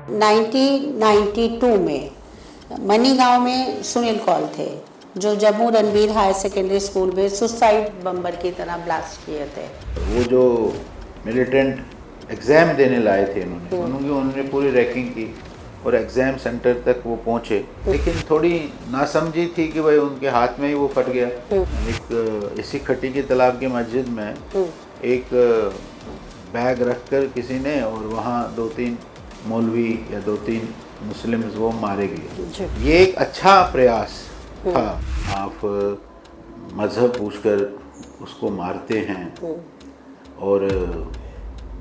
1992 में मनीगांव में सुनील कौल थे जो Jammu Ranbir higher secondary school में सुसाइड बम्बर की तरह ब्लास्ट किए थे। वो जो मिलिटेंट एग्ज़ाम देने लाए थे उन्होंने पूरी रैकिंग की और एग्ज़ाम सेंटर तक वो पहुँचे, लेकिन थोड़ी नासमझी थी कि भाई उनके हाथ में ही वो फट गया। एक इसी खट्टी की तालाब की मस्जिद में एक बैग रखकर किसी ने, और वहाँ 2-3 मौलवी या 2-3 मुस्लिम वो मारे गए। ये एक अच्छा प्रयास था। आप मज़हब पूछकर उसको मारते हैं और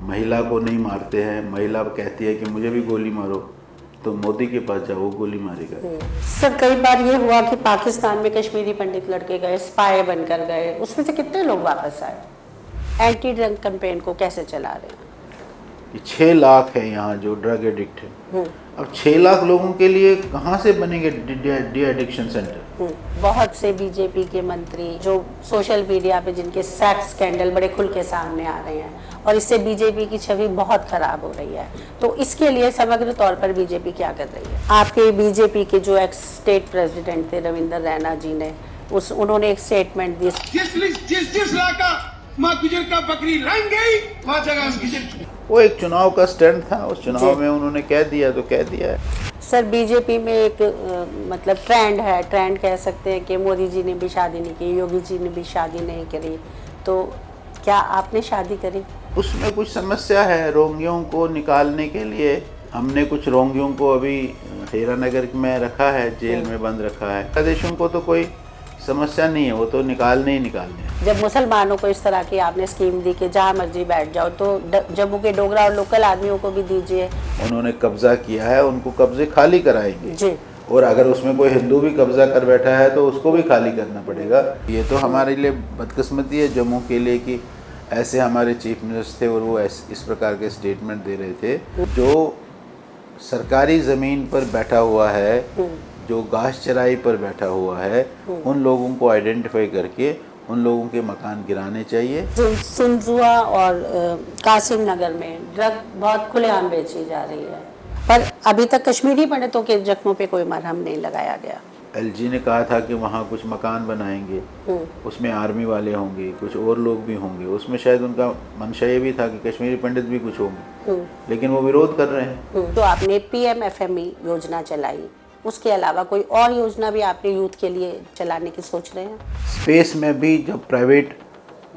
महिला को नहीं मारते हैं। महिला कहती है कि मुझे भी गोली मारो, तो मोदी के पास जाओ, वो गोली मारेगा। सर कई बार ये हुआ कि पाकिस्तान में कश्मीरी पंडित लड़के गए, स्पाई बनकर गए, उसमें से कितने लोग वापस आए? एंटी ड्रग कैंपेन को कैसे चला रहे हैं? 6 लाख है यहाँ जो ड्रग एडिक्ट है। अब 6 लाख लोगों के लिए कहाँ से बनेंगे डी एडिक्शन सेंटर? बहुत से बीजेपी के मंत्री जो सोशल मीडिया पे जिनके सेक्स स्कैंडल बड़े खुल के सामने आ रहे हैं और इससे बीजेपी की छवि बहुत खराब हो रही है, तो इसके लिए समग्र तौर पर बीजेपी क्या कर रही है? आपके बीजेपी के जो एक्स स्टेट प्रेसिडेंट थे रविंद्र रैना जी ने उन्होंने एक स्टेटमेंट दी, जिस इलाका माँ गुजर का बकरी रंग गई वहाँ जगह वो एक चुनाव का स्टंट था। उस चुनाव में उन्होंने कह दिया तो कह दिया है। सर बीजेपी में एक मतलब ट्रेंड कह सकते हैं कि मोदी जी ने भी शादी नहीं की, योगी जी ने भी शादी नहीं करी, तो क्या आपने शादी करी? उसमें कुछ समस्या है। रोंगियों को निकालने के लिए हमने कुछ रोंगियों को अभी हीरानगर में रखा है, जेल में बंद रखा है। प्रदेशों को तो कोई समस्या नहीं है, वो तो निकालने ही निकालने। जब मुसलमानों को इस तरह की आपने स्कीम दी कि जहाँ मर्जी बैठ जाओ, तो जम्मू के डोगरा और लोकल आदमियों को भी दीजिए। उन्होंने कब्जा किया है, उनको कब्जे खाली कराएंगे जी। और अगर उसमें कोई हिंदू भी कब्जा कर बैठा है तो उसको भी खाली करना पड़ेगा। ये तो हमारे लिए बदकिस्मती है जम्मू के लिए कि ऐसे हमारे चीफ मिनिस्टर थे और वो इस प्रकार के स्टेटमेंट दे रहे थे। जो सरकारी ज़मीन पर बैठा हुआ है, जो घास चराई पर बैठा हुआ है, उन लोगों को आइडेंटिफाई करके उन लोगों के मकान गिराने चाहिए। सुनजुआ और कासिम नगर में ड्रग बहुत खुलेआम बेची जा रही है, पर अभी तक कश्मीरी पंडितों के जख्मों पे कोई मरहम नहीं लगाया गया। एलजी ने कहा था कि वहाँ कुछ मकान बनाएंगे, उसमें आर्मी वाले होंगे, कुछ और लोग भी होंगे। उसमें शायद उनका मंशा ये भी था कि कश्मीरी पंडित भी कुछ होंगे, लेकिन वो विरोध कर रहे हैं। तो आपने PMFME योजना चलाई, उसके अलावा कोई और योजना भी आपने यूथ के लिए चलाने की सोच रहे हैं? स्पेस में भी जब प्राइवेट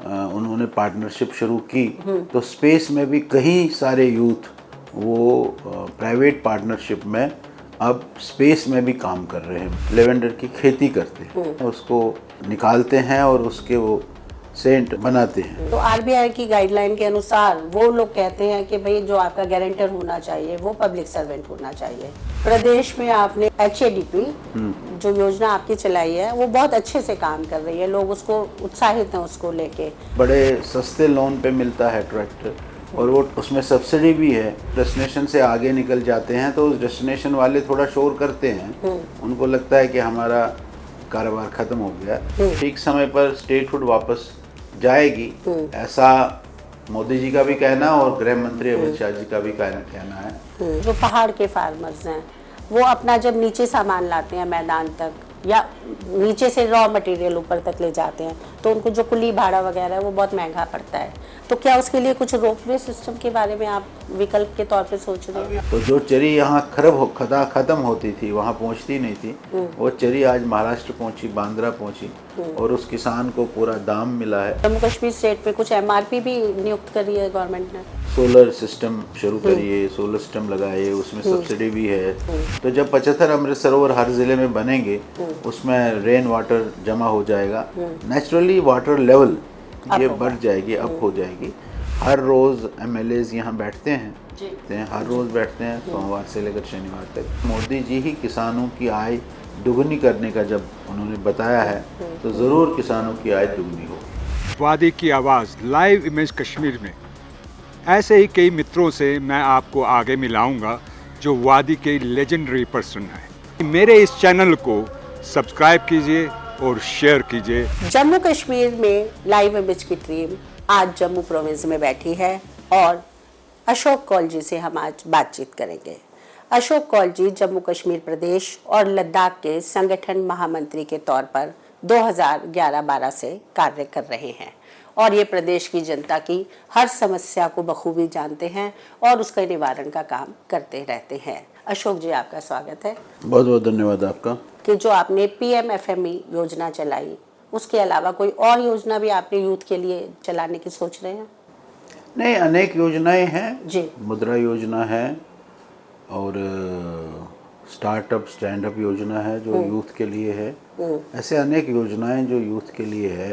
उन्होंने पार्टनरशिप शुरू की तो स्पेस में भी कई सारे यूथ वो प्राइवेट पार्टनरशिप में अब स्पेस में भी काम कर रहे हैं। लेवेंडर की खेती करते हैं, उसको निकालते हैं और उसके वो सेंट बनाते हैं। तो RBI की गाइडलाइन के अनुसार वो लोग कहते हैं कि भाई जो आपका गारंटर होना चाहिए वो पब्लिक सर्वेंट होना चाहिए। प्रदेश में आपने HADP जो योजना आपकी चलाई है वो बहुत अच्छे से काम कर रही है, लोग उसको उत्साहित हैं उसको लेके। बड़े सस्ते लोन पे मिलता है ट्रैक्टर और वो उसमें सब्सिडी भी है। डेस्टिनेशन से आगे निकल जाते हैं तो उस डेस्टिनेशन वाले थोड़ा शोर करते हैं, उनको लगता है कि हमारा कारोबार ख़त्म हो गया। ठीक समय पर स्टेटहुड वापस जाएगी, ऐसा मोदी जी का भी कहना और गृह मंत्री अमित शाह जी का भी कहना है। जो पहाड़ के फार्मर्स हैं वो अपना जब नीचे सामान लाते हैं मैदान तक या नीचे से रॉ मटेरियल ऊपर तक ले जाते हैं तो उनको जो कुली भाड़ा वगैरह है वो बहुत महंगा पड़ता है, तो क्या उसके लिए कुछ रोपवे सिस्टम के बारे में आप विकल्प के तौर पे सोच रहे हैं? तो जो चरी यहाँ खत्म होती थी, वहाँ पहुँचती नहीं थी, वो चरी आज महाराष्ट्र पहुँची, बांद्रा पहुँची और उस किसान को पूरा दाम मिला है। जम्मू कश्मीर स्टेट पे कुछ MRP भी नियुक्त करी है गवर्नमेंट ने। सोलर सिस्टम शुरू करिए, सोलर सिस्टम लगाइए, उसमें सब्सिडी भी है। तो जब 75 अमृत सरोवर हर ज़िले में बनेंगे उसमें रेन वाटर जमा हो जाएगा, नेचुरली वाटर लेवल ये बढ़ जाएगी, अप हो जाएगी। हर रोज़ MLAs यहाँ बैठते हैं, हर रोज़ बैठते हैं, सोमवार से लेकर शनिवार तक। मोदी जी ही किसानों की आय दुगनी करने का जब उन्होंने बताया है तो ज़रूर किसानों की आय दुगनी होगी। वादी की आवाज़ लाइव इमेज कश्मीर में ऐसे ही कई मित्रों से मैं आपको आगे मिलाऊंगा जो वादी के लेजेंडरी पर्सन हैं। मेरे इस चैनल को सब्सक्राइब कीजिए और शेयर कीजिए। जम्मू कश्मीर में लाइव इमेज की टीम आज जम्मू प्रोविंस में बैठी है और अशोक कौल जी से हम आज बातचीत करेंगे। अशोक कौल जी जम्मू कश्मीर प्रदेश और लद्दाख के संगठन महामंत्री के तौर पर 2011-12 से कार्य कर रहे हैं और ये प्रदेश की जनता की हर समस्या को बखूबी जानते हैं और उसका निवारण का काम करते रहते हैं। अशोक जी, आपका स्वागत है। बहुत बहुत धन्यवाद आपका। कि जो आपने PMFME योजना चलाई, उसके अलावा कोई और योजना भी आपने यूथ के लिए चलाने की सोच रहे हैं? नहीं, अनेक योजनाएं हैं जी। मुद्रा योजना है और स्टार्टअप स्टैंड अप योजना है जो यूथ के लिए है। ऐसे अनेक योजनाएं जो यूथ के लिए है।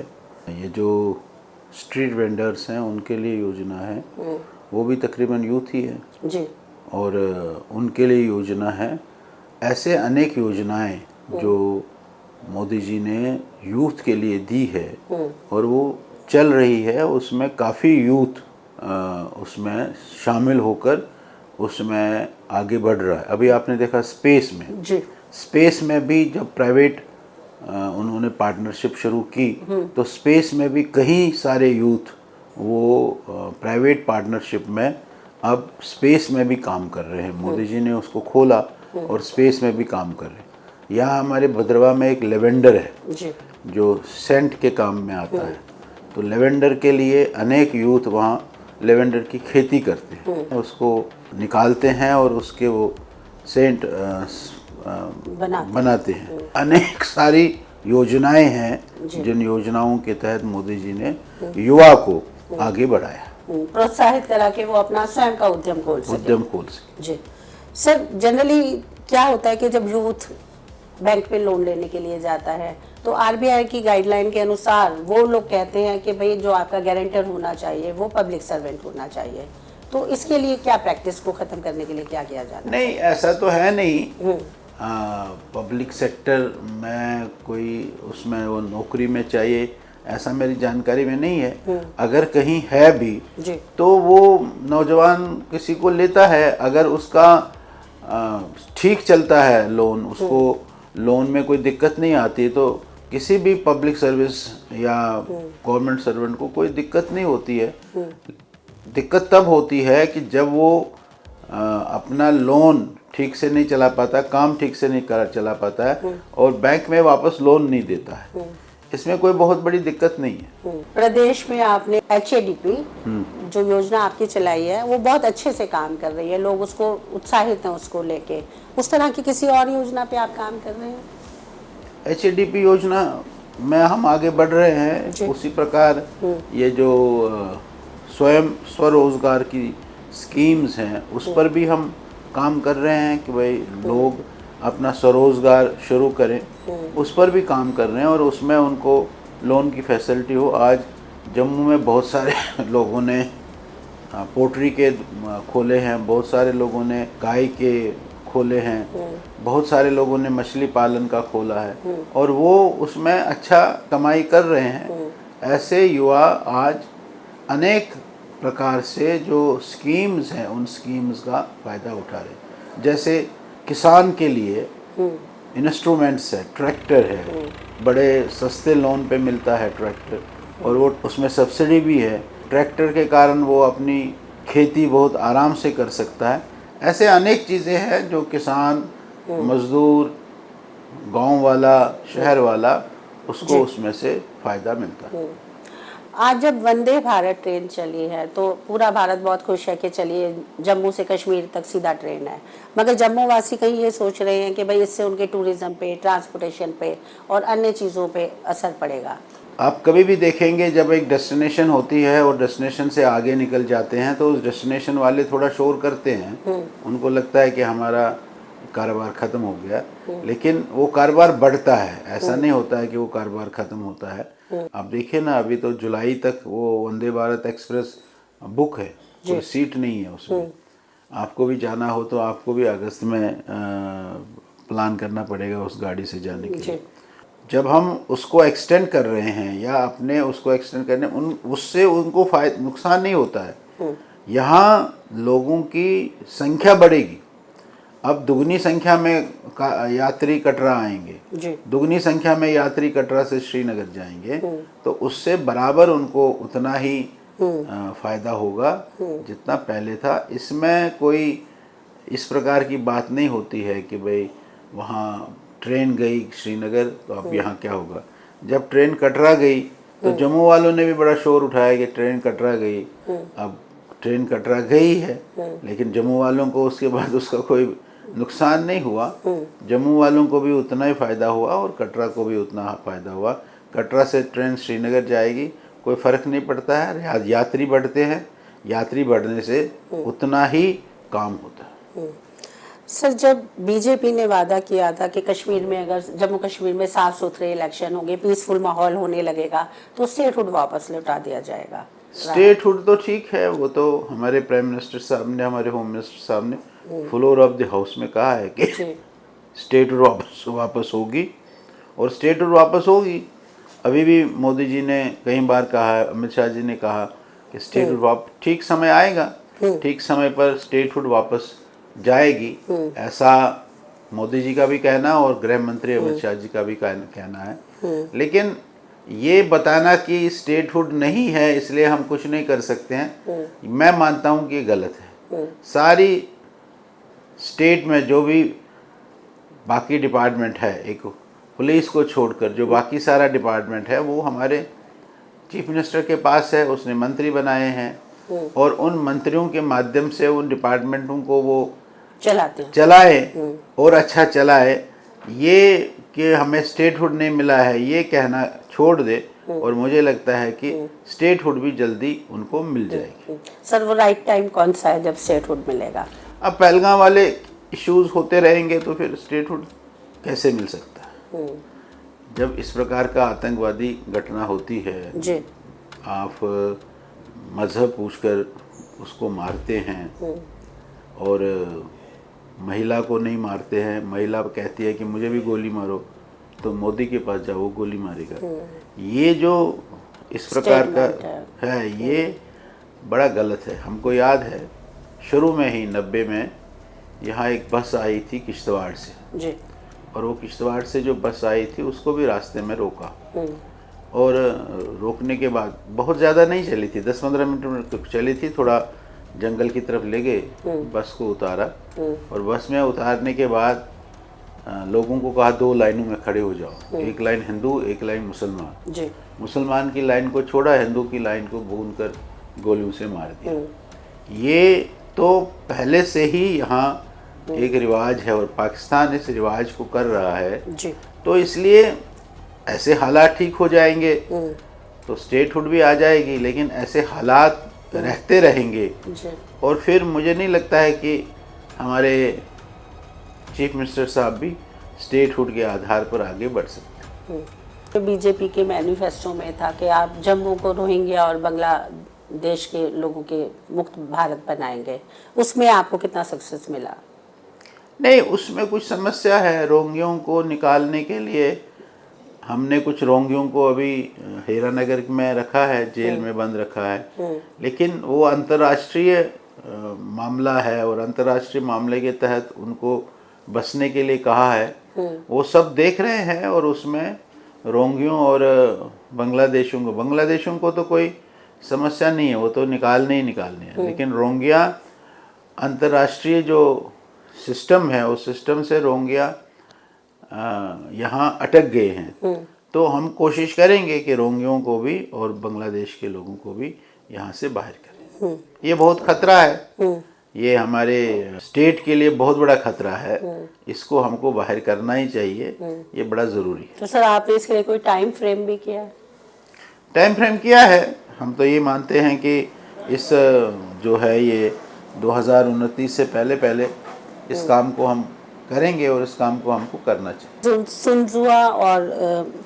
ये जो स्ट्रीट वेंडर्स हैं उनके लिए योजना है, वो भी तकरीबन यूथ ही है जी। और उनके लिए योजना है। ऐसे अनेक योजनाएं जो मोदी जी ने यूथ के लिए दी है और वो चल रही है, उसमें काफ़ी यूथ उसमें शामिल होकर उसमें आगे बढ़ रहा है। अभी आपने देखा स्पेस में जी। स्पेस में भी जब प्राइवेट उन्होंने पार्टनरशिप शुरू की तो स्पेस में भी कई सारे यूथ वो प्राइवेट पार्टनरशिप में अब स्पेस में भी काम कर रहे हैं। मोदी जी ने उसको खोला और स्पेस में भी काम कर रहे हैं। यहाँ हमारे भद्रवा में एक लेवेंडर है जी। जो सेंट के काम में आता है, तो लेवेंडर के लिए अनेक यूथ वहाँ लेवेंडर की खेती करते हैं, उसको निकालते हैं और उसके वो सेंट बनाते हैं। अनेक सारी योजनाएं हैं जिन योजनाओं के तहत मोदी जी ने युवा को आगे बढ़ाया, प्रोत्साहित करा के वो अपना स्वयं का उद्यम खोल सके। जी सर, जनरली क्या होता है कि जब यूथ बैंक पे लोन लेने के लिए जाता है तो RBI की गाइडलाइन के अनुसार वो लोग कहते हैं कि भाई जो आपका गारंटर होना चाहिए वो पब्लिक सर्वेंट होना चाहिए, तो इसके लिए क्या प्रैक्टिस को खत्म करने के लिए क्या किया जाना? नहीं, ऐसा तो है नहीं। पब्लिक सेक्टर में कोई उसमें वो नौकरी में चाहिए ऐसा मेरी जानकारी में नहीं है। अगर कहीं है भी तो वो नौजवान किसी को लेता है, अगर उसका ठीक चलता है लोन, उसको लोन में कोई दिक्कत नहीं आती, तो किसी भी पब्लिक सर्विस या गवर्नमेंट सर्वेंट को कोई दिक्कत नहीं होती है। दिक्कत तब होती है कि जब वो अपना लोन ठीक से नहीं चला पाता, काम ठीक से नहीं चला पाता है और बैंक में वापस लोन नहीं देता है। इसमें कोई बहुत बड़ी दिक्कत नहीं है। प्रदेश में आपने HADP जो योजना आपकी चलाई है वो बहुत अच्छे से काम कर रही है, लोग उसको उत्साहित हैं उसको लेके। उस तरह की किसी और योजना पे आप काम कर रहे हैं? HADP योजना में हम आगे बढ़ रहे हैं। उसी प्रकार ये जो स्वयं स्वरोजगार की स्कीम्स हैं उस पर भी हम काम कर रहे हैं कि भाई लोग अपना स्वरोजगार शुरू करें, उस पर भी काम कर रहे हैं और उसमें उनको लोन की फैसिलिटी हो। आज जम्मू में बहुत सारे लोगों ने पोल्ट्री के खोले हैं, बहुत सारे लोगों ने गाय के खोले हैं, बहुत सारे लोगों ने मछली पालन का खोला है और वो उसमें अच्छा कमाई कर रहे हैं। ऐसे युवा आज अनेक प्रकार से जो स्कीम्स हैं उन स्कीम्स का फ़ायदा उठा रहे हैं। जैसे किसान के लिए इंस्ट्रूमेंट्स है, ट्रैक्टर है, बड़े सस्ते लोन पे मिलता है ट्रैक्टर और वो उसमें सब्सिडी भी है। ट्रैक्टर के कारण वो अपनी खेती बहुत आराम से कर सकता है। ऐसे अनेक चीज़ें हैं जो किसान, मजदूर, गांव वाला, शहर वाला, उसको उसमें से फ़ायदा मिलता है। आज जब वंदे भारत ट्रेन चली है तो पूरा भारत बहुत खुश है कि चलिए जम्मू से कश्मीर तक सीधा ट्रेन है, मगर जम्मू वासी कहीं ये सोच रहे हैं कि भाई इससे उनके टूरिज्म पे, ट्रांसपोर्टेशन पे और अन्य चीज़ों पे असर पड़ेगा। आप कभी भी देखेंगे जब एक डेस्टिनेशन होती है और डेस्टिनेशन से आगे निकल जाते हैं तो उस डेस्टिनेशन वाले थोड़ा शोर करते हैं, उनको लगता है कि हमारा कारोबार ख़त्म हो गया, लेकिन वो कारोबार बढ़ता है। ऐसा नहीं होता है कि वो कारोबार ख़त्म होता है। आप देखिए ना, अभी तो जुलाई तक वो वंदे भारत एक्सप्रेस बुक है, कोई सीट नहीं है उसमें। आपको भी जाना हो तो आपको भी अगस्त में प्लान करना पड़ेगा उस गाड़ी से जाने के लिए। जब हम उसको एक्सटेंड कर रहे हैं या अपने उसको एक्सटेंड करने उससे उनको नुकसान नहीं होता है। यहाँ लोगों की संख्या बढ़ेगी। अब दुगनी संख्या में यात्री कटरा आएंगे, दुगनी संख्या में यात्री कटरा से श्रीनगर जाएंगे, तो उससे बराबर उनको उतना ही फ़ायदा होगा जितना पहले था। इसमें कोई इस प्रकार की बात नहीं होती है कि भाई वहाँ ट्रेन गई श्रीनगर तो अब यहाँ क्या होगा। जब ट्रेन कटरा गई तो जम्मू वालों ने भी बड़ा शोर उठाया कि ट्रेन कटरा गई। अब ट्रेन कटरा गई है लेकिन जम्मू वालों को उसके बाद उसका कोई नुकसान नहीं हुआ। जम्मू वालों को भी उतना ही फ़ायदा हुआ और कटरा को भी उतना फ़ायदा हुआ। कटरा से ट्रेन श्रीनगर जाएगी, कोई फ़र्क नहीं पड़ता है। यात्री बढ़ते हैं, यात्री बढ़ने से उतना ही काम होता है। सर, जब बीजेपी ने वादा किया था कि कश्मीर में, अगर जम्मू कश्मीर में साफ सुथरे इलेक्शन होंगे, पीसफुल माहौल होने लगेगा, तो स्टेटहुड वापस लौटा दिया जाएगा। स्टेटहुड तो ठीक है, वो तो हमारे प्राइम मिनिस्टर साहब ने, हमारे होम मिनिस्टर साहब ने फ्लोर ऑफ द हाउस में कहा है कि स्टेटहुड वापस होगी और स्टेटहुड वापस होगी। अभी भी मोदी जी ने कई बार कहा है, अमित शाह जी ने कहा कि स्टेटहुड वापस, ठीक समय आएगा, ठीक समय पर स्टेटहुड वापस जाएगी, ऐसा मोदी जी का भी कहना और गृह मंत्री अमित शाह जी का भी कहना है। लेकिन ये बताना कि स्टेटहुड नहीं है इसलिए हम कुछ नहीं कर सकते हैं, मैं मानता हूँ कि ये गलत है। सारी स्टेट में जो भी बाकी डिपार्टमेंट है, एक पुलिस को छोड़कर जो बाकी सारा डिपार्टमेंट है वो हमारे चीफ मिनिस्टर के पास है, उसने मंत्री बनाए हैं और उन मंत्रियों के माध्यम से उन डिपार्टमेंटों को वो चलाए और अच्छा चलाए। ये कि हमें स्टेटहुड नहीं मिला है ये कहना छोड़ दे और मुझे लगता है कि स्टेटहुड भी जल्दी उनको मिल जाएगी। सर, वो राइट टाइम कौन सा है जब स्टेटहुड मिलेगा? अब पहलगाम वाले इश्यूज होते रहेंगे तो फिर स्टेटहुड कैसे मिल सकता है? जब इस प्रकार का आतंकवादी घटना होती है जी, आप मजहब पूछकर उसको मारते हैं और महिला को नहीं मारते हैं, महिला कहती है कि मुझे भी गोली मारो, तो मोदी के पास जाओ, वो गोली मारेगा। ये जो इस प्रकार का है ये बड़ा गलत है। हमको याद है शुरू में ही 90 में यहाँ एक बस आई थी किश्तवाड़ से जी, और वो किश्तवाड़ से जो बस आई थी उसको भी रास्ते में रोका और रोकने के बाद बहुत ज़्यादा नहीं चली थी, 10-15 मिनट चली थी, थोड़ा जंगल की तरफ ले गए, बस को उतारा और बस में उतारने के बाद लोगों को कहा 2 लाइनों में खड़े हो जाओ, एक लाइन हिंदू, एक लाइन मुसलमान। जी, मुसलमान की लाइन को छोड़ा, हिंदू की लाइन को भून कर गोलियों से मार दिया। ये तो पहले से ही यहाँ एक रिवाज है और पाकिस्तान इस रिवाज को कर रहा है जी, तो इसलिए ऐसे हालात ठीक हो जाएंगे तो स्टेटहुड भी आ जाएगी, लेकिन ऐसे हालात रहते रहेंगे जी। और फिर मुझे नहीं लगता है कि हमारे चीफ मिनिस्टर साहब भी स्टेटहुड के आधार पर आगे बढ़ सकते। तो बीजेपी के मैनिफेस्टो में था कि आप जम्मू को रोहिंग्या और बांग्लादेश के लोगों के मुक्त भारत बनाएंगे, उसमें आपको कितना सक्सेस मिला? नहीं, उसमें कुछ समस्या है। रोहिंग्यों को निकालने के लिए हमने कुछ रोहिंग्यों को अभी हीरानगर में रखा है, जेल में बंद रखा है, लेकिन वो अंतर्राष्ट्रीय मामला है और अंतर्राष्ट्रीय मामले के तहत उनको बसने के लिए कहा है। वो सब देख रहे हैं और उसमें रोहिंग्यों और बांग्लादेशियों को तो कोई समस्या नहीं है, वो तो निकालने ही निकालने हैं, लेकिन रोहिंग्या अंतर्राष्ट्रीय जो सिस्टम है उस सिस्टम से रोहिंग्या यहाँ अटक गए हैं। तो हम कोशिश करेंगे कि रोहिंग्यों को भी और बांग्लादेश के लोगों को भी यहाँ से बाहर करें। ये बहुत खतरा है, ये हमारे स्टेट के लिए बहुत बड़ा खतरा है, इसको हमको बाहर करना ही चाहिए, ये बड़ा ज़रूरी है। तो सर, आपने इसके लिए कोई टाइम फ्रेम भी किया है? टाइम फ्रेम किया है, हम तो ये मानते हैं कि इस जो है ये 2029 से पहले इस काम को हम करेंगे और इस काम को हमको करना चाहिए। सुंजुआ और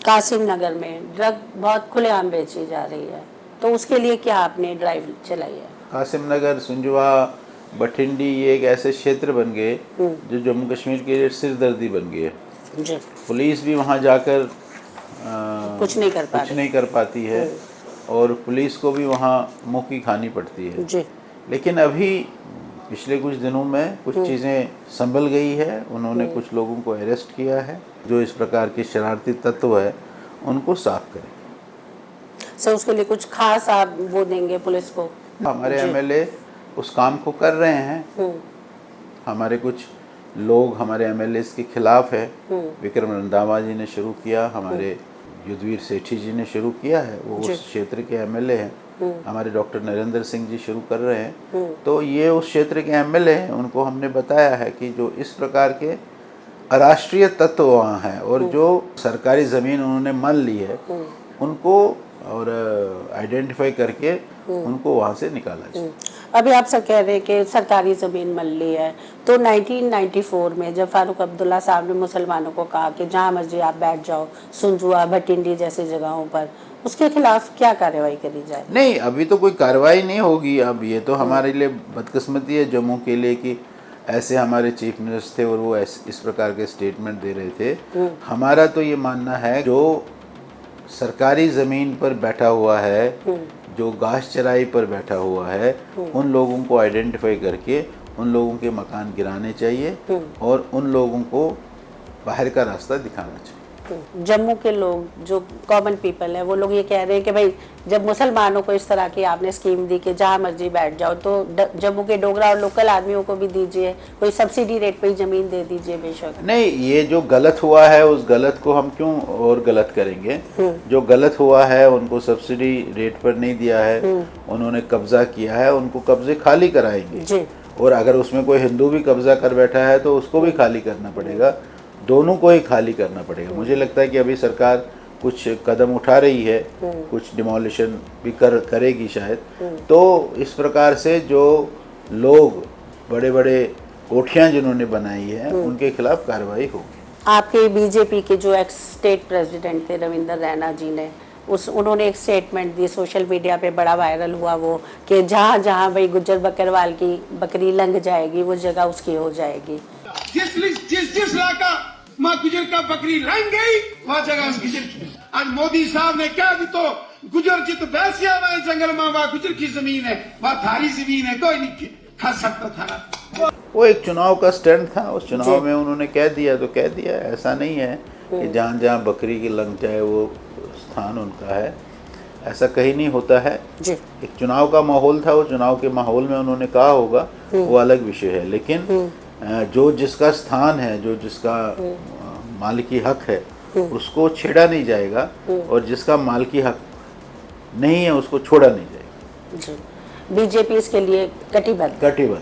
कासिम नगर में ड्रग बहुत खुलेआम बेची जा रही है, तो उसके लिए क्या आपने ड्राइव चलाई है? कासिम नगर, सुंजुआ, बठिंडी ये एक ऐसे क्षेत्र बन गए जो जम्मू कश्मीर के लिए सिरदर्दी बन गई है। जी, पुलिस भी वहाँ जाकर कुछ नहीं कर पाती है और पुलिस को भी वहाँ मुँह की खानी पड़ती है। जी, लेकिन अभी पिछले कुछ दिनों में कुछ चीज़ें संभल गई है, उन्होंने कुछ लोगों को अरेस्ट किया है जो इस प्रकार के शरारती तत्व है उनको साफ करें। सर, उसके लिए कुछ खास आप वो देंगे पुलिस को? हमारे एमएलए उस काम को कर रहे हैं हमारे कुछ लोग हमारे एमएलएस के खिलाफ है। विक्रम रंधावा जी ने शुरू किया, हमारे युद्धवीर सेठी जी ने शुरू किया है, वो उस क्षेत्र के एमएलए हैं। हमारे डॉक्टर नरेंद्र सिंह जी शुरू कर रहे हैं। तो ये उस क्षेत्र के एमएलए हैं, उनको हमने बताया है कि जो इस प्रकार के अराष्ट्रीय तत्व वहाँ हैं और जो सरकारी ज़मीन उन्होंने मान ली है, उनको और आइडेंटिफाई करके उनको वहाँ से निकाला जाए। अभी आप सब कह रहे हैं कि सरकारी ज़मीन मल ली है, तो 1994 में जब फारूक अब्दुल्ला साहब ने मुसलमानों को कहा कि जहाँ मर्जी आप बैठ जाओ, सुंजुआ भटिंडी जैसी जगहों पर, उसके खिलाफ क्या कार्रवाई करी जाए? नहीं, अभी तो कोई कार्रवाई नहीं होगी। अब ये तो हमारे लिए बदकिस्मती है जम्मू के लिए कि ऐसे हमारे चीफ मिनिस्टर थे और वो इस प्रकार के स्टेटमेंट दे रहे थे। हमारा तो ये मानना है जो सरकारी ज़मीन पर बैठा हुआ है, जो घास चराई पर बैठा हुआ है, उन लोगों को आइडेंटिफाई करके उन लोगों के मकान गिराने चाहिए और उन लोगों को बाहर का रास्ता दिखाना चाहिए। जम्मू के लोग जो कॉमन पीपल है, वो लोग ये कह रहे हैं कि भाई जब मुसलमानों को इस तरह की आपने स्कीम दी कि जहाँ मर्जी बैठ जाओ, तो जम्मू के डोगरा और लोकल आदमियों को भी दीजिए, कोई सब्सिडी रेट पे ही ज़मीन दे दीजिए बेशक। नहीं, ये जो गलत हुआ है उस गलत को हम क्यों और गलत करेंगे? जो गलत हुआ है उनको सब्सिडी रेट पर नहीं दिया है, उन्होंने कब्जा किया है, उनको कब्जे खाली कराएंगे जी। और अगर उसमें कोई हिंदू भी कब्जा कर बैठा है तो उसको भी खाली करना पड़ेगा, दोनों को ही खाली करना पड़ेगा। मुझे लगता है कि अभी सरकार कुछ कदम उठा रही है, कुछ डिमोलिशन भी करेगी शायद। तो इस प्रकार से जो लोग बड़े बड़े कोठियाँ जिन्होंने बनाई है उनके खिलाफ कार्रवाई होगी। आपके बीजेपी के जो एक्स स्टेट प्रेसिडेंट थे रविंदर रैना जी ने उन्होंने एक स्टेटमेंट दी, सोशल मीडिया पे बड़ा वायरल हुआ वो, कि जहाँ जहाँ भाई गुज्जर बकरवाल की बकरी लंघ जाएगी वो जगह उसकी हो जाएगी। जिस इलाका माँ गुजर का बकरी लंघ गई वहाँ जगह उसकी। आज मोदी साहब ने क्या दी तो गुजर जित बैसिया हुआ जंगल में वहाँ गुजर की जमीन है, वहाँ थारी जमीन है, कोई नहीं खा सकता था। वो एक चुनाव का स्टैंड था, उस चुनाव में उन्होंने कह दिया तो कह दिया। ऐसा नहीं है कि जहाँ जहाँ बकरी की लंघ जाए वो स्थान उनका है, ऐसा कहीं नहीं होता है जी। एक चुनाव का माहौल था, वो चुनाव के माहौल में उन्होंने कहा होगा, वो अलग विषय है। लेकिन जो जिसका स्थान है, जो जिसका मालिकी हक है, उसको छेड़ा नहीं जाएगा और जिसका मालिकी हक नहीं है उसको छोड़ा नहीं जाएगा जी। बीजेपी इसके लिए कटिबद्ध।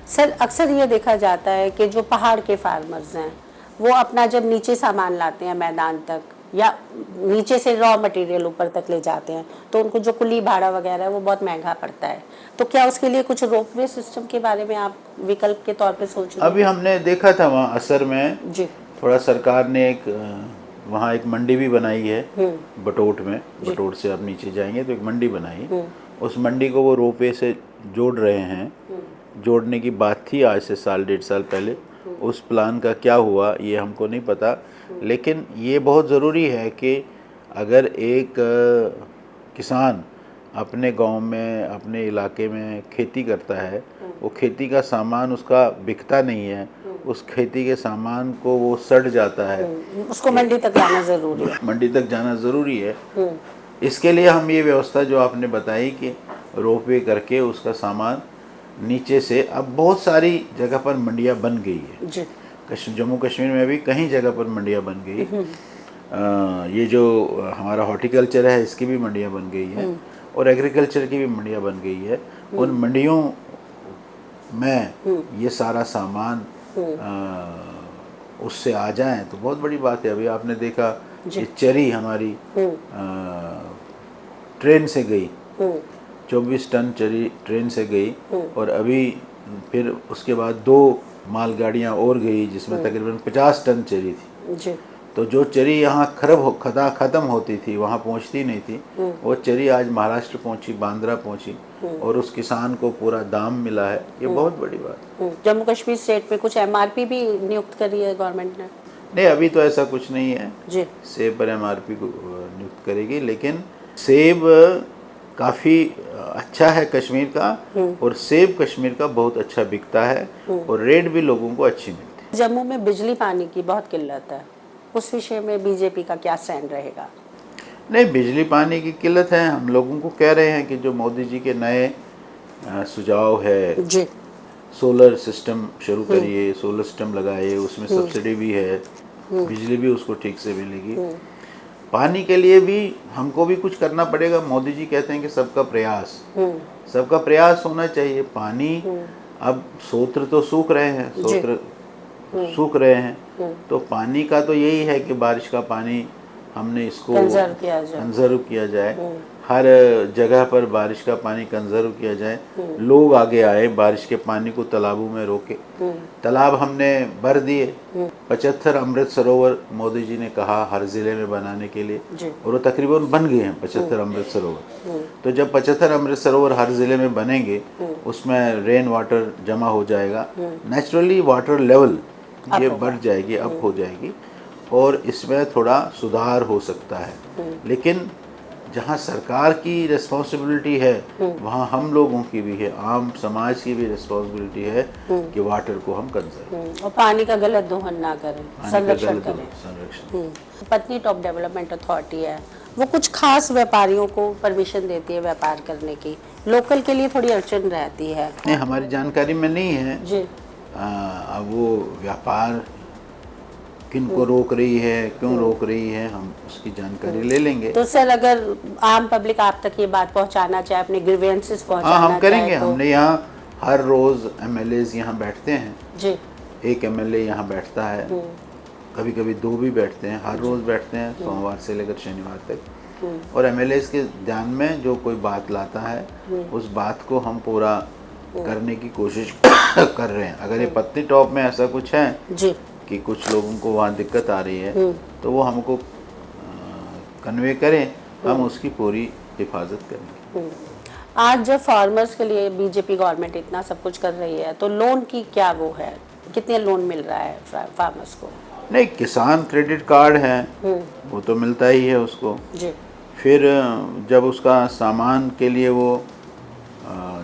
सर, अक्सर ये देखा जाता है कि जो पहाड़ के फार्मर्स हैं वो अपना जब नीचे सामान लाते हैं मैदान तक या नीचे से रॉ मटेरियल ऊपर तक ले जाते हैं तो उनको जो कुली भाड़ा वगैरह है वो बहुत महंगा पड़ता है। तो क्या उसके लिए कुछ रोपवे सिस्टम के बारे में आप विकल्प के तौर पे सोच रहे हैं? अभी हमने देखा था वहाँ असर में जी, थोड़ा सरकार ने वहाँ एक मंडी भी बनाई है बटोट में। बटोट से आप नीचे जाएंगे तो एक मंडी बनाई, उस मंडी को वो रोपवे से जोड़ रहे हैं। जोड़ने की बात थी आज से साल डेढ़ साल पहले, उस प्लान का क्या हुआ ये हमको नहीं पता। लेकिन ये बहुत ज़रूरी है कि अगर एक किसान अपने गांव में, अपने इलाके में खेती करता है, वो खेती का सामान उसका बिकता नहीं है, उस खेती के सामान को वो सड़ जाता है, उसको मंडी तक लाना ज़रूरी है। मंडी तक जाना ज़रूरी है। इसके लिए हम ये व्यवस्था जो आपने बताई कि रोपवे करके उसका सामान नीचे से, अब बहुत सारी जगह पर मंडियाँ बन गई है जी। जम्मू कश्मीर में भी कई जगह पर मंडियाँ बन गई। ये जो हमारा हॉर्टिकल्चर है इसकी भी मंडियाँ बन गई है और एग्रीकल्चर की भी मंडियाँ बन गई है। उन मंडियों में ये सारा सामान उससे आ जाए तो बहुत बड़ी बात है। अभी आपने देखा ये चेरी हमारी ट्रेन से गई, 24 टन चेरी ट्रेन से गई और अभी फिर उसके बाद 2 मालगाड़ियाँ और गई जिसमें तकरीबन 50 टन चेरी थी जी। तो जो चेरी यहाँ ख़त्म होती थी, वहाँ पहुँचती नहीं थी, वो चेरी आज महाराष्ट्र पहुँची, बांद्रा पहुँची और उस किसान को पूरा दाम मिला है। ये बहुत बड़ी बात है। जम्मू कश्मीर स्टेट में कुछ MRP भी नियुक्त करी है गवर्नमेंट ने? नहीं, अभी तो ऐसा कुछ नहीं है जी। सेब पर MRP को नियुक्त करेगी, लेकिन सेब काफ़ी अच्छा है कश्मीर का और सेब कश्मीर का बहुत अच्छा बिकता है और रेट भी लोगों को अच्छी मिलती है। जम्मू में बिजली पानी की बहुत किल्लत है, उस विषय में बीजेपी का क्या स्टैंड रहेगा? नहीं, बिजली पानी की किल्लत है, हम लोगों को कह रहे हैं कि जो मोदी जी के नए सुझाव है जी, सोलर सिस्टम शुरू करिए, सोलर सिस्टम लगाइए, उसमें सब्सिडी भी है, बिजली भी उसको ठीक से मिलेगी। पानी के लिए भी हमको भी कुछ करना पड़ेगा। मोदी जी कहते हैं कि सबका प्रयास होना चाहिए। पानी अब स्रोत तो सूख रहे हैं, सूख रहे हैं, तो पानी का तो यही है कि बारिश का पानी हमने इसको कंजर्व किया जाए। हर जगह पर बारिश का पानी कंजर्व किया जाए। लोग आगे आए, बारिश के पानी को तालाबों में रोके। तालाब हमने भर दिए। 75 अमृत सरोवर मोदी जी ने कहा हर जिले में बनाने के लिए, और वो तकरीबन बन गए हैं 75 अमृत सरोवर। तो जब 75 अमृत सरोवर हर जिले में बनेंगे, उसमें रेन वाटर जमा हो जाएगा, नेचुरली वाटर लेवल ये बढ़ जाएगी, अप हो जाएगी, और इसमें थोड़ा सुधार हो सकता है। लेकिन जहाँ सरकार की रिस्पॉन्सिबिलिटी है, वहाँ हम लोगों की भी है, आम समाज की भी रिस्पॉन्सिबिलिटी है कि वाटर को हम कंजर्व और पानी का गलत दोहन ना करें, संरक्षण करें। पत्नी टॉप डेवलपमेंट अथॉरिटी है, वो कुछ खास व्यापारियों को परमिशन देती है व्यापार करने की, लोकल के लिए थोड़ी अड़चन रहती है। नहीं, हमारी जानकारी में नहीं है जी। अब वो व्यापार किनको रोक रही है, क्यों रोक रही है, हम उसकी जानकारी ले लेंगे। तो सर, अगर आम पब्लिक आप तक ये बात पहुंचाना चाहे, अपने ग्रीवेंसेस पहुंचाना हाँ, हम करेंगे। चाहे तो... हमने यहाँ हर रोज MLAs यहाँ बैठते हैं जी। एक MLA यहाँ बैठता है, कभी कभी 2 भी बैठते हैं, हर रोज बैठते हैं, सोमवार से लेकर शनिवार तक। और MLAs के ध्यान में जो कोई बात लाता है, उस बात को हम पूरा करने की कोशिश कर रहे हैं। अगर ये पत्नी टॉप में ऐसा कुछ है जी कि कुछ लोगों को वहाँ दिक्कत आ रही है, तो वो हमको कन्वे करें, हम उसकी पूरी हिफाजत करेंगे। आज जब फार्मर्स के लिए बीजेपी गवर्नमेंट इतना सब कुछ कर रही है, तो लोन की क्या वो है, कितने लोन मिल रहा है फार्मर्स को? नहीं, किसान क्रेडिट कार्ड है, वो तो मिलता ही है उसको जी। फिर जब उसका सामान के लिए वो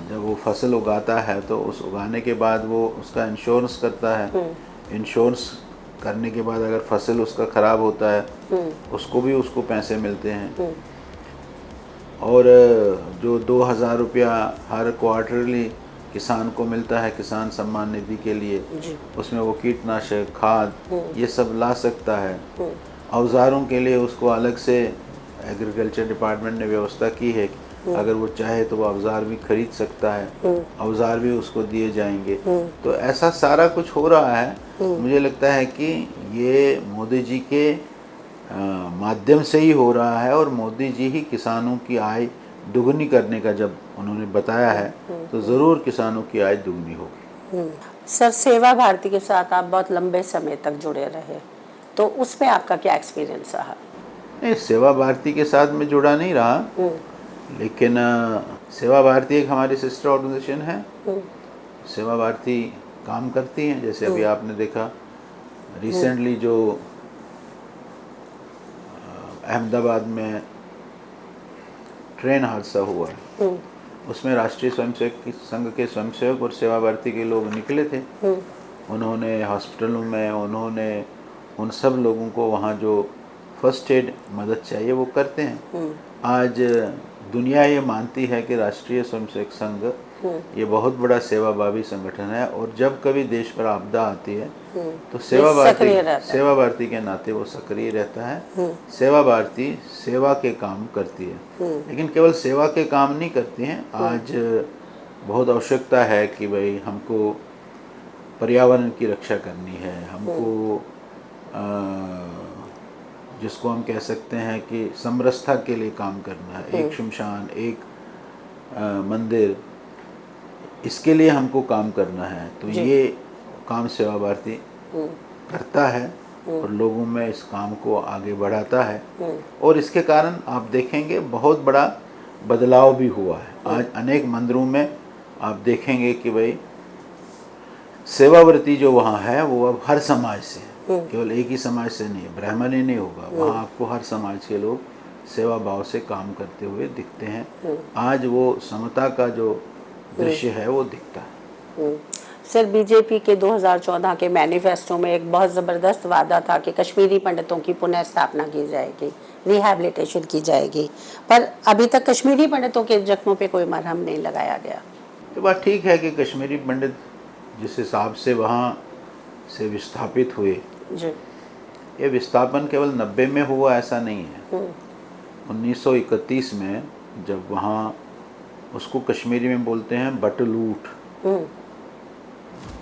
जब वो फसल उगाता है, तो उस उगाने के बाद वो उसका इंश्योरेंस करता है। इंश्योरेंस करने के बाद अगर फसल उसका ख़राब होता है, उसको भी उसको पैसे मिलते हैं। और जो 2000 रुपया हर क्वार्टरली किसान को मिलता है किसान सम्मान निधि के लिए, उसमें वो कीटनाशक, खाद ये सब ला सकता है। औजारों के लिए उसको अलग से एग्रीकल्चर डिपार्टमेंट ने व्यवस्था की है, अगर वो चाहे तो वो औजार भी खरीद सकता है, औजार भी उसको दिए जाएंगे। तो ऐसा सारा कुछ हो रहा है। मुझे लगता है कि ये मोदी जी के माध्यम से ही हो रहा है, और मोदी जी ही किसानों की आय दुगनी करने का जब उन्होंने बताया है, तो ज़रूर किसानों की आय दुगनी होगी। सर, सेवा भारती के साथ आप बहुत लंबे समय तक जुड़े रहे, तो उसमें आपका क्या एक्सपीरियंस रहा? नहीं, सेवा भारती के साथ मैं जुड़ा नहीं रहा, लेकिन सेवा भारती एक हमारी सिस्टर ऑर्गेनाइजेशन है। सेवा भारती काम करती हैं, जैसे अभी आपने देखा रिसेंटली जो अहमदाबाद में ट्रेन हादसा हुआ है, उसमें राष्ट्रीय स्वयंसेवक संघ के स्वयंसेवक और सेवा भारती के लोग निकले थे। उन्होंने हॉस्पिटलों में उन्होंने उन सब लोगों को वहाँ जो फर्स्ट एड मदद चाहिए वो करते हैं। आज दुनिया ये मानती है कि राष्ट्रीय स्वयंसेवक संघ ये बहुत बड़ा सेवाभावी संगठन है, और जब कभी देश पर आपदा आती है तो सेवा भारती के नाते वो सक्रिय रहता है। सेवा भारती सेवा के काम करती है, लेकिन केवल सेवा के काम नहीं करती हैं। आज बहुत आवश्यकता है कि भाई हमको पर्यावरण की रक्षा करनी है, हमको जिसको हम कह सकते हैं कि समरसता के लिए काम करना है। एक शमशान, एक मंदिर, इसके लिए हमको काम करना है। तो ये काम सेवा भारती करता है और लोगों में इस काम को आगे बढ़ाता है, और इसके कारण आप देखेंगे बहुत बड़ा बदलाव भी हुआ है। आज अनेक मंदिरों में आप देखेंगे कि भाई सेवाव्रती जो वहाँ है वो अब हर समाज से, केवल एक ही समाज से नहीं, ब्राह्मण ही नहीं होगा, वहाँ आपको हर समाज के लोग सेवा भाव से काम करते हुए दिखते हैं। आज वो समता का जो दृश्य है वो दिखता है। सर, बीजेपी के 2014 के मैनिफेस्टो में एक बहुत ज़बरदस्त वादा था कि कश्मीरी पंडितों की पुनः स्थापना की जाएगी, रिहैबिलिटेशन की जाएगी, पर अभी तक कश्मीरी पंडितों के जख्मों पे कोई मरहम नहीं लगाया गया। तो बात ठीक है कि कश्मीरी पंडित जिस हिसाब से वहाँ से विस्थापित हुए, जी। ये विस्थापन केवल 90 में हुआ ऐसा नहीं है। 1931 में जब वहाँ, उसको कश्मीरी में बोलते हैं बटलूट,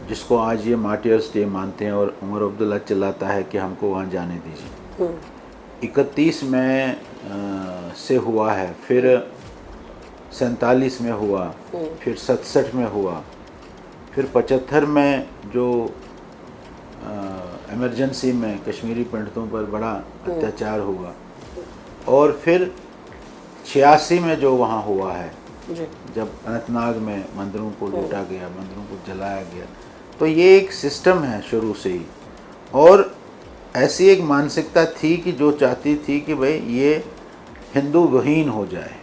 जिसको आज ये मार्टियर्स डे मानते हैं और उमर अब्दुल्ला चिल्लाता है कि हमको वहाँ जाने दीजिए। 31 में से हुआ है, फिर 47 में हुआ, फिर 67 में हुआ, फिर 75 में जो इमरजेंसी में कश्मीरी पंडितों पर बड़ा अत्याचार हुआ, और फिर 86 में जो वहाँ हुआ है, जी। जब अनंतनाग में मंदिरों को लूटा गया, मंदिरों को जलाया गया। तो ये एक सिस्टम है शुरू से ही, और ऐसी एक मानसिकता थी कि जो चाहती थी कि भाई ये हिंदू विहीन हो जाए,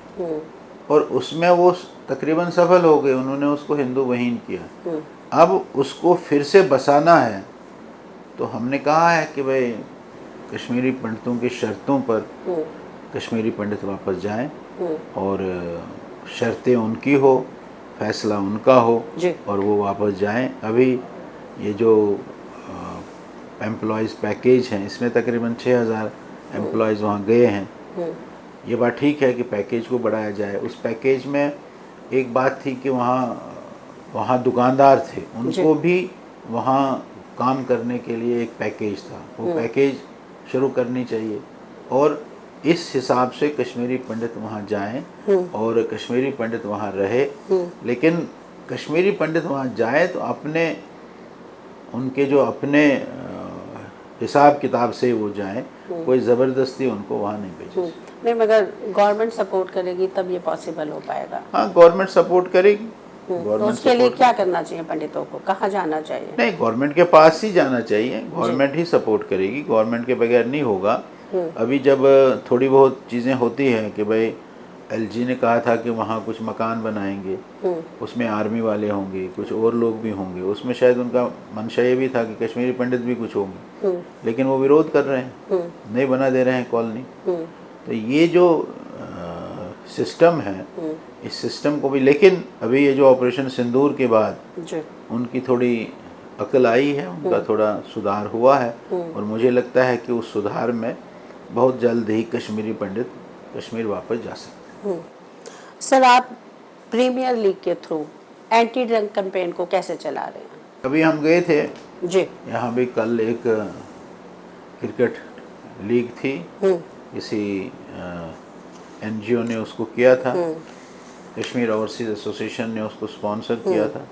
और उसमें वो तकरीबन सफल हो गए, उन्होंने उसको हिंदू विहीन किया। अब उसको फिर से बसाना है, तो हमने कहा है कि भाई कश्मीरी पंडितों की शर्तों पर कश्मीरी पंडित वापस जाएं, और शर्तें उनकी हो, फैसला उनका हो, जी। और वो वापस जाएं। अभी ये जो एम्प्लॉयज़ पैकेज हैं, इसमें तकरीबन 6000 एम्प्लॉयज़ वहाँ गए हैं। ये बात ठीक है कि पैकेज को बढ़ाया जाए। उस पैकेज में एक बात थी कि वहाँ दुकानदार थे, उनको भी वहाँ काम करने के लिए एक पैकेज था, वो पैकेज शुरू करनी चाहिए, और इस हिसाब से कश्मीरी पंडित वहाँ जाएं और कश्मीरी पंडित वहाँ रहे। लेकिन कश्मीरी पंडित वहाँ जाए तो अपने, उनके जो अपने हिसाब किताब से वो जाएं, कोई ज़बरदस्ती उनको वहाँ नहीं भेजे। नहीं, मगर गवर्नमेंट सपोर्ट करेगी तब ये पॉसिबल हो पाएगा। हाँ, गवर्नमेंट सपोर्ट करेगी। तो उसके लिए क्या करना चाहिए पंडितों को, कहाँ जाना चाहिए? नहीं, गवर्नमेंट के पास ही जाना चाहिए, गवर्नमेंट ही सपोर्ट करेगी, गवर्नमेंट के बगैर नहीं होगा। अभी जब थोड़ी बहुत चीज़ें होती हैं कि भाई एलजी ने कहा था कि वहाँ कुछ मकान बनाएंगे, उसमें आर्मी वाले होंगे, कुछ और लोग भी होंगे, उसमें शायद उनका मंशा ये भी था कि कश्मीरी पंडित भी कुछ होंगे, लेकिन वो विरोध कर रहे हैं, नहीं बना दे रहे हैं कॉलोनी। तो ये जो सिस्टम है, इस सिस्टम को भी, लेकिन अभी ये जो ऑपरेशन सिंदूर के बाद उनकी थोड़ी अकल आई है, उनका थोड़ा सुधार हुआ है, और मुझे लगता है कि उस सुधार में बहुत जल्द ही कश्मीरी पंडित कश्मीर वापस जा सकते हैं। सर, आप प्रीमियर लीग के थ्रू एंटी ड्रग कैंपेन को कैसे चला रहे हैं? अभी हम गए थे जी। यहाँ भी, कल एक क्रिकेट लीग थी, किसी एनजीओ ने उसको किया था, कश्मीर ओवरसीज एसोसिएशन ने उसको स्पॉन्सर किया था,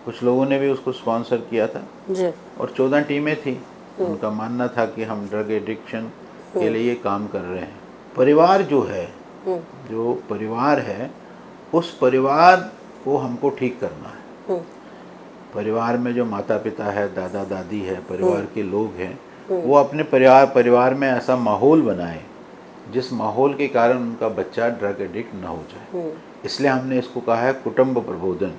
कुछ लोगों ने भी उसको स्पॉन्सर किया था जी। और 14 टीमें थी। उनका मानना था कि हम ड्रग एडिक्शन के लिए काम कर रहे हैं। परिवार जो है, जो परिवार है, उस परिवार को हमको ठीक करना है। परिवार में जो माता पिता है, दादा दादी है, परिवार के लोग हैं, वो अपने परिवार में ऐसा माहौल बनाए जिस माहौल के कारण उनका बच्चा ड्रग एडिक्ट न हो जाए। इसलिए हमने इसको कहा है कुटुंब प्रबोधन।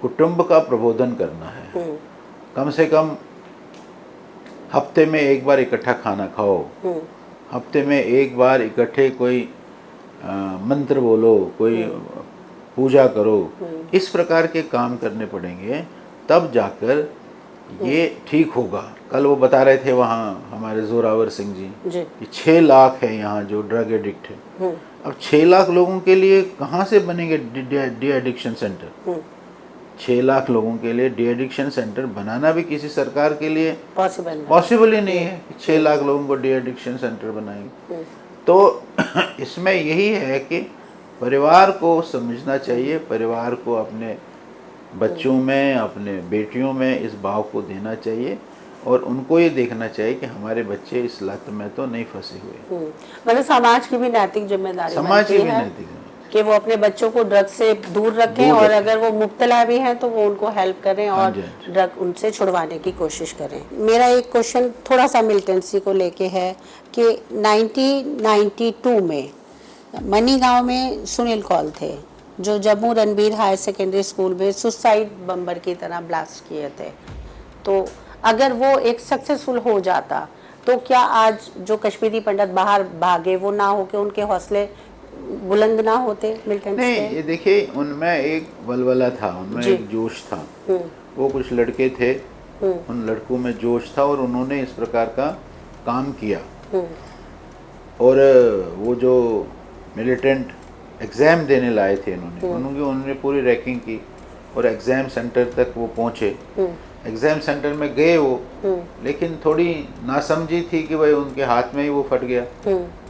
कुटुंब का प्रबोधन करना है। कम से कम हफ्ते में एक बार इकट्ठा खाना खाओ, हफ्ते में एक बार इकट्ठे कोई मंत्र बोलो, कोई पूजा करो। इस प्रकार के काम करने पड़ेंगे, तब जाकर ये ठीक होगा। कल वो बता रहे थे वहाँ हमारे जोरावर सिंह जी कि 6 लाख है यहाँ जो ड्रग एडिक्ट है। अब 6 लाख लोगों के लिए कहाँ से बनेंगे डी एडिक्शन सेंटर? 6 लाख लोगों के लिए डी एडिक्शन सेंटर बनाना भी किसी सरकार के लिए पॉसिबल ही नहीं है कि 6 लाख लोगों को डी एडिक्शन सेंटर बनाएंगे। तो इसमें यही है कि परिवार को समझना चाहिए, परिवार को अपने बच्चों में, अपने बेटियों में इस भाव को देना चाहिए, और उनको ये देखना चाहिए कि हमारे बच्चे इस लत में तो नहीं फंसे हुए। मतलब समाज की भी नैतिक जिम्मेदारी बनती है कि वो अपने बच्चों को ड्रग से दूर रखें, और अगर वो मुब्तला भी हैं तो वो उनको हेल्प करें और ड्रग उनसे छुड़वाने की कोशिश करें। मेरा एक क्वेश्चन थोड़ा सा मिलिटेंसी को लेके है कि 1992 में मनी गांव में सुनील कौल थे जो Jammu Ranbir higher secondary school में सुसाइड बम्बर की तरह ब्लास्ट किए थे। तो अगर वो एक सक्सेसफुल हो जाता तो क्या आज जो कश्मीरी पंडित बाहर भागे वो ना हो कि उनके हौसले बुलंद ना होते मिलिटेंट्स नहीं, के? ये देखिए उनमें एक वलवला था, उनमें जी। एक जोश था। वो कुछ लड़के थे, उन लड़कों में जोश था और उन्होंने इस प्रकार का काम किया। और वो जो मिलिटेंट एग्ज़ाम देने लाए थे उन्होंने पूरी रैकिंग की और एग्ज़ाम सेंटर तक वो पहुँचे। एग्ज़ाम सेंटर में गए वो, लेकिन थोड़ी नासमझी थी कि भाई उनके हाथ में ही वो फट गया।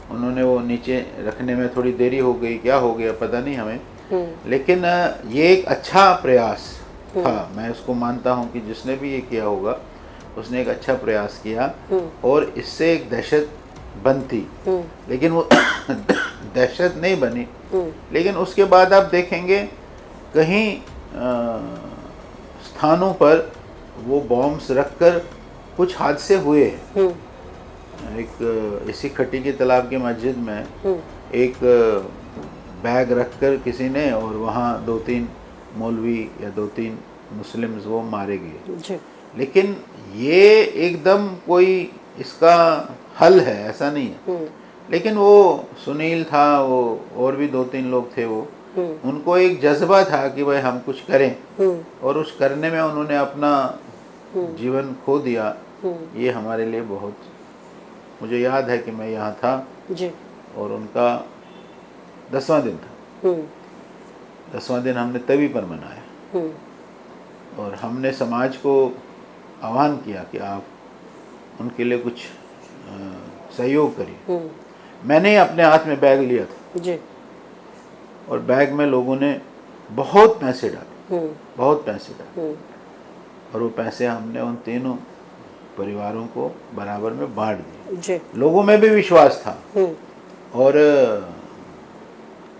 उन्होंने वो नीचे रखने में थोड़ी देरी हो गई, क्या हो गया पता नहीं हमें। लेकिन ये एक अच्छा प्रयास था, मैं उसको मानता हूँ कि जिसने भी ये किया होगा उसने एक अच्छा प्रयास किया और इससे एक दहशत बनती, लेकिन वो दहशत नहीं बनी। लेकिन उसके बाद आप देखेंगे कहीं स्थानों पर वो बॉम्ब्स रखकर कुछ हादसे हुए हैं। एक इसी खट्टी के तालाब की मस्जिद में एक बैग रखकर किसी ने, और वहाँ 2-3 मौलवी या 2-3 मुस्लिम्स वो मारे गए। लेकिन ये एकदम कोई इसका हल है ऐसा नहीं है। लेकिन वो सुनील था, वो और भी 2-3 लोग थे, वो उनको एक जज्बा था कि भाई हम कुछ करें, और उस करने में उन्होंने अपना जीवन खो दिया। ये हमारे लिए बहुत, मुझे याद है कि मैं यहाँ था जी। और उनका 10वां दिन था। 10वां दिन हमने तवी पर मनाया और हमने समाज को आह्वान किया कि आप उनके लिए कुछ सहयोग करिए। मैंने अपने हाथ में बैग लिया था जी। और बैग में लोगों ने बहुत पैसे डाले, बहुत पैसे डाले, और वो पैसे हमने उन तीनों परिवारों को बराबर में बांट दिए। जी। लोगों में भी विश्वास था और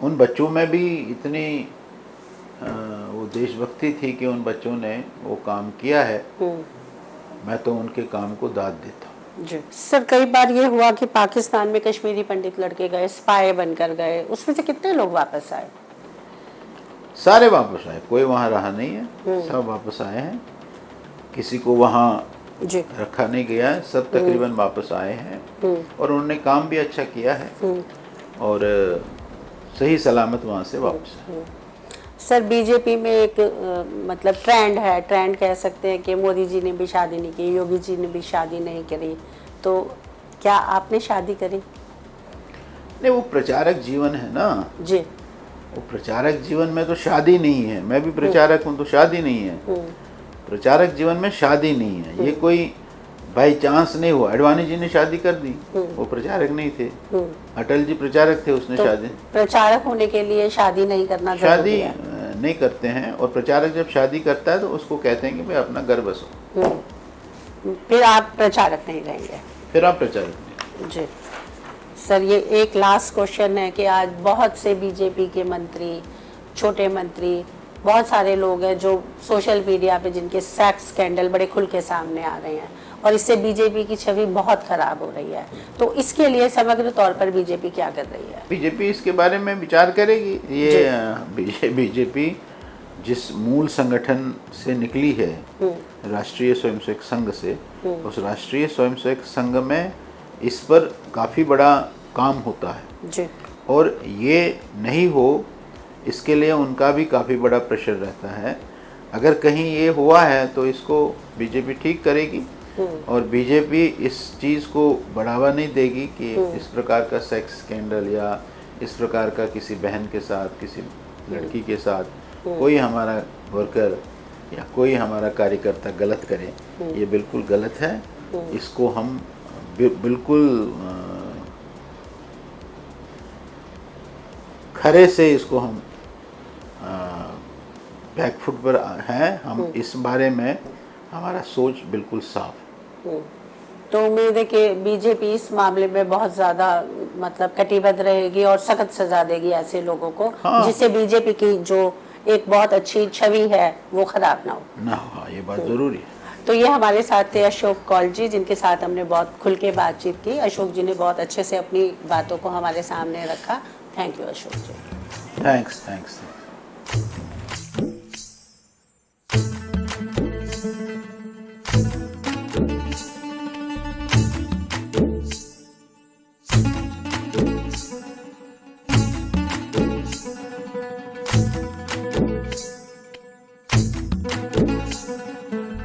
उन बच्चों में भी इतनी वो देशभक्ति थी कि उन बच्चों ने वो काम किया है। मैं तो उनके काम को दाद देता हूँ। जी सर, कई बार ये हुआ कि पाकिस्तान में कश्मीरी पंडित लड़के गए, स्पाई बनकर गए, उसमें से कितने लोग वापस आए? सारे वापस आए, कोई वहाँ रहा नहीं है, सब वापस आए हैं। किसी को वहाँ जी। रखा नहीं गया है, सब तकरीबन वापस आए हैं और उन्होंने काम भी अच्छा किया है और सही सलामत वहाँ से वापस आए। सर, बीजेपी में एक मतलब ट्रेंड कह सकते हैं कि मोदी जी ने भी शादी नहीं की, योगी जी ने भी शादी नहीं करी, तो क्या आपने शादी करी? नहीं, वो प्रचारक जीवन है ना जी। वो प्रचारक जीवन में तो शादी नहीं है। मैं भी प्रचारक हूँ तो शादी नहीं है। प्रचारक जीवन में शादी नहीं है, ये कोई बाई चांस नहीं हुआ। अडवाणी जी ने शादी कर दी, वो प्रचारक नहीं थे। अटल जी प्रचारक थे, उसने तो शादी, प्रचारक होने के लिए शादी नहीं करना जरूरी शादी है? नहीं करते हैं। और प्रचारक जब शादी करता है तो उसको कहते हैं कि भाई अपना घर बसो, फिर आप प्रचारक नहीं रहेंगे। फिर आप प्रचारक नहीं। जी सर, ये एक लास्ट क्वेश्चन है कि आज बहुत से बीजेपी के मंत्री, छोटे मंत्री, बहुत सारे लोग हैं जो सोशल मीडिया पे जिनके सेक्स स्कैंडल बड़े खुल के सामने आ रहे हैं और इससे बीजेपी की छवि बहुत खराब हो रही है, तो इसके लिए समग्र तौर पर बीजेपी क्या कर रही है? बीजेपी इसके बारे में विचार करेगी। ये बीजेपी जिस मूल संगठन से निकली है, राष्ट्रीय स्वयंसेवक संघ से, उस राष्ट्रीय स्वयंसेवक संघ में इस पर काफ़ी बड़ा काम होता है जी। और ये नहीं हो इसके लिए उनका भी काफ़ी बड़ा प्रेशर रहता है। अगर कहीं ये हुआ है तो इसको बीजेपी ठीक करेगी और बीजेपी इस चीज़ को बढ़ावा नहीं देगी कि इस प्रकार का सेक्स स्कैंडल या इस प्रकार का किसी बहन के साथ, किसी लड़की के साथ कोई हमारा वर्कर या कोई हमारा कार्यकर्ता गलत करे। ये बिल्कुल गलत है। इसको हम बिल्कुल खरे से इसको हम बैकफुट पर हैं। हम इस बारे में हमारा सोच बिल्कुल साफ है। तो उम्मीद है कि बीजेपी इस मामले में बहुत ज़्यादा मतलब कटिबद्ध रहेगी और सख्त सजा देगी ऐसे लोगों को, जिससे बीजेपी की जो एक बहुत अच्छी छवि है वो खराब ना हो। हाँ, ये बात ज़रूरी है। तो ये हमारे साथ थे अशोक कौल जी, जिनके साथ हमने बहुत खुल के बातचीत की। अशोक जी ने बहुत अच्छे से अपनी बातों को हमारे सामने रखा। Thank you Ashok ji. Thanks. है।